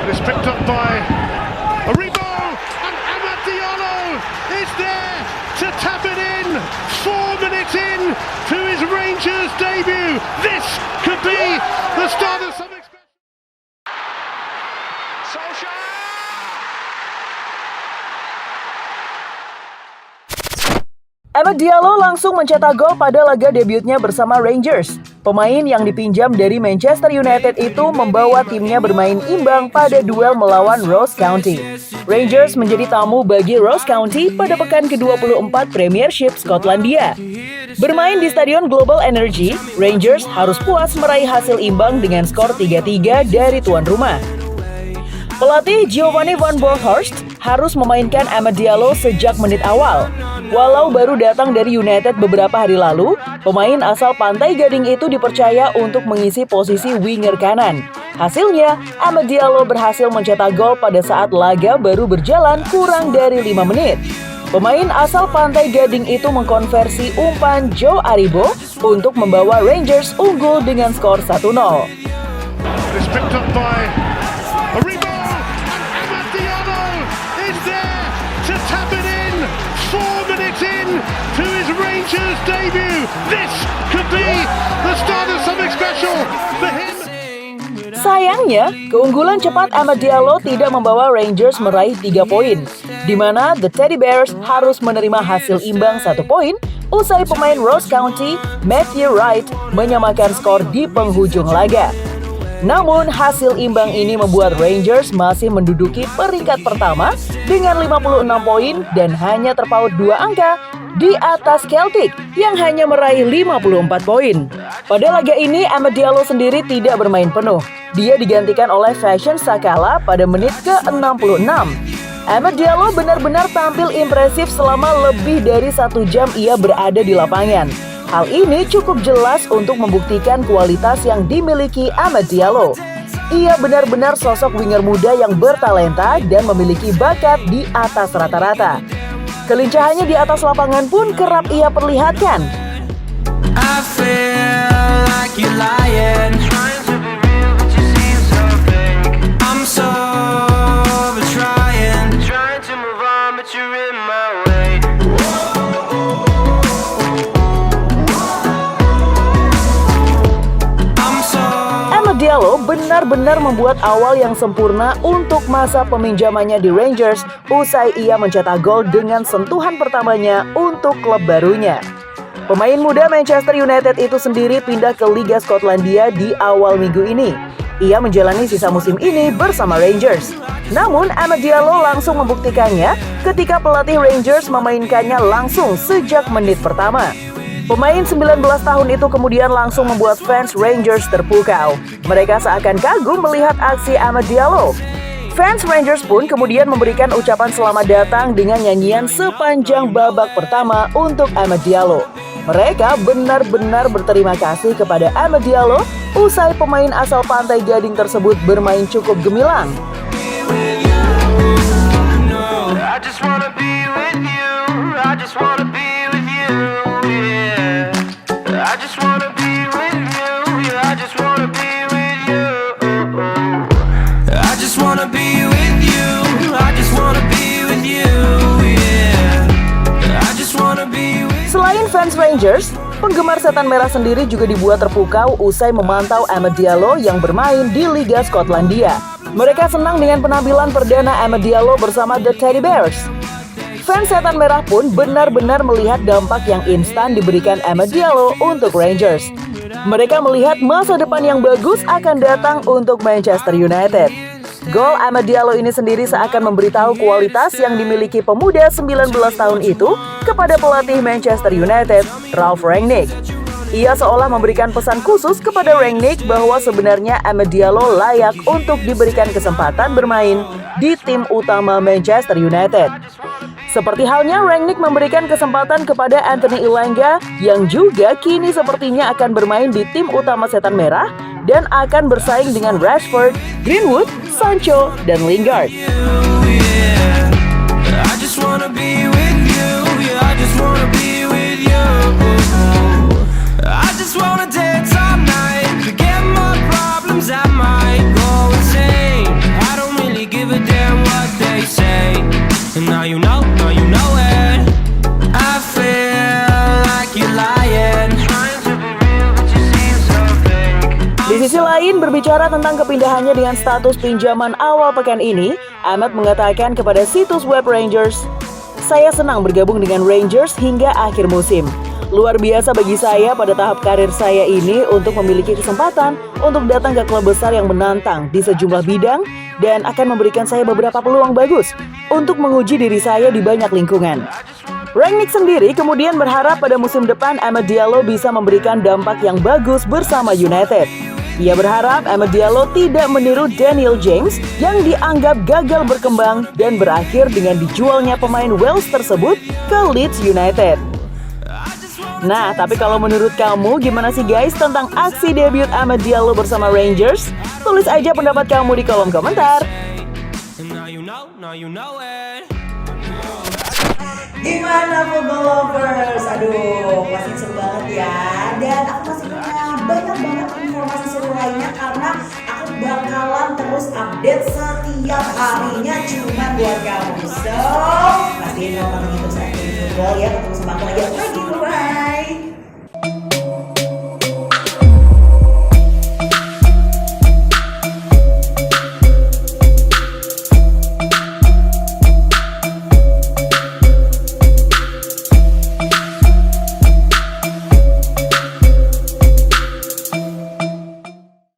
It's picked up by Aribo, and Amad Diallo is there to tap it in. 4 minutes in to his Rangers debut. This could be the start of something special. Solskjaer! Amad Diallo langsung mencetak gol pada laga debutnya bersama Rangers. Pemain yang dipinjam dari Manchester United itu membawa timnya bermain imbang pada duel melawan Ross County. Rangers menjadi tamu bagi Ross County pada pekan ke-24 Premiership Skotlandia. Bermain di Stadion Global Energy, Rangers harus puas meraih hasil imbang dengan skor 3-3 dari tuan rumah. Pelatih Giovanni Van Bronckhorst harus memainkan Amad Diallo sejak menit awal. Walau baru datang dari United beberapa hari lalu, pemain asal Pantai Gading itu dipercaya untuk mengisi posisi winger kanan. Hasilnya, Amad Diallo berhasil mencetak gol pada saat laga baru berjalan kurang dari 5 menit. Pemain asal Pantai Gading itu mengkonversi umpan Joe Aribo untuk membawa Rangers unggul dengan skor 1-0. It's picked up by Aribo, and Amad Diallo is there to tap it in. 4 minutes in to his Rangers debut. This could be the start of something special for him. Sayangnya, keunggulan cepat Amad Diallo tidak membawa Rangers meraih 3 poin, di mana The Teddy Bears harus menerima hasil imbang 1 poin usai pemain Ross County, Matthew Wright, menyamakan skor di penghujung laga. Namun, hasil imbang ini membuat Rangers masih menduduki peringkat pertama dengan 56 poin dan hanya terpaut 2 angka di atas Celtic yang hanya meraih 54 poin. Pada laga ini, Amad Diallo sendiri tidak bermain penuh. Dia digantikan oleh Fashion Sakala pada menit ke-66. Amad Diallo benar-benar tampil impresif selama lebih dari 1 jam ia berada di lapangan. Hal ini cukup jelas untuk membuktikan kualitas yang dimiliki Amad Diallo. Ia benar-benar sosok winger muda yang bertalenta dan memiliki bakat di atas rata-rata. Kelincahannya di atas lapangan pun kerap ia perlihatkan. I feel like you're lying. Trying to be real, but you seem so fake. I'm so over trying to move on, but you're in my way. Amad Diallo benar-benar membuat awal yang sempurna untuk masa peminjamannya di Rangers usai ia mencetak gol dengan sentuhan pertamanya untuk klub barunya. Pemain muda Manchester United itu sendiri pindah ke Liga Skotlandia di awal minggu ini. Ia menjalani sisa musim ini bersama Rangers. Namun, Amad Diallo langsung membuktikannya ketika pelatih Rangers memainkannya langsung sejak menit pertama. Pemain 19 tahun itu kemudian langsung membuat fans Rangers terpukau. Mereka seakan kagum melihat aksi Amad Diallo. Fans Rangers pun kemudian memberikan ucapan selamat datang dengan nyanyian sepanjang babak pertama untuk Amad Diallo. Mereka benar-benar berterima kasih kepada Amad Diallo usai pemain asal Pantai Gading tersebut bermain cukup gemilang. I just wanna be with you. I just wanna be with you. Yeah. I just wanna be with you. Yeah, I just wanna be with you. I just wanna be with you. I just wanna be with you. Yeah. I just wanna be with you. Selain fans Rangers, penggemar Setan Merah sendiri juga dibuat terpukau usai memantau Amad Diallo yang bermain di Liga Skotlandia. Mereka senang dengan penampilan perdana Amad Diallo bersama The Teddy Bears. Fans Setan Merah pun benar-benar melihat dampak yang instan diberikan Amad Diallo untuk Rangers. Mereka melihat masa depan yang bagus akan datang untuk Manchester United. Gol Amad Diallo ini sendiri seakan memberitahu kualitas yang dimiliki pemuda 19 tahun itu kepada pelatih Manchester United, Ralf Rangnick. Ia seolah memberikan pesan khusus kepada Rangnick bahwa sebenarnya Amad Diallo layak untuk diberikan kesempatan bermain di tim utama Manchester United. Seperti halnya Rangnick memberikan kesempatan kepada Anthony Elanga yang juga kini sepertinya akan bermain di tim utama Setan Merah dan akan bersaing dengan Rashford, Greenwood, Sancho, dan Lingard. I just wanna be with you. Yeah, I just wanna be with you. I just wanna dance all night. Forget my problems, I might go insane. I don't Berbicara tentang kepindahannya dengan status pinjaman awal pekan ini, Ahmad mengatakan kepada situs web Rangers, "Saya senang bergabung dengan Rangers hingga akhir musim. Luar biasa bagi saya pada tahap karir saya ini untuk memiliki kesempatan untuk datang ke klub besar yang menantang di sejumlah bidang dan akan memberikan saya beberapa peluang bagus untuk menguji diri saya di banyak lingkungan." Rangnick sendiri kemudian berharap pada musim depan Amad Diallo bisa memberikan dampak yang bagus bersama United. Ia berharap Amad Diallo tidak meniru Daniel James yang dianggap gagal berkembang dan berakhir dengan dijualnya pemain Wales tersebut ke Leeds United. Nah, tapi kalau menurut kamu gimana sih guys tentang aksi debut Amad Diallo bersama Rangers? Tulis aja pendapat kamu di kolom komentar. Gimana football lovers? Aduh, pasti seru banget ya. Dan aku masih punya banyak banget informasi seru lainnya karena aku bakalan terus update setiap harinya cuma buat kamu. So, pastiin kalau kamu gitu saat ini football ya. Ketemu sama aku lagi. Bye.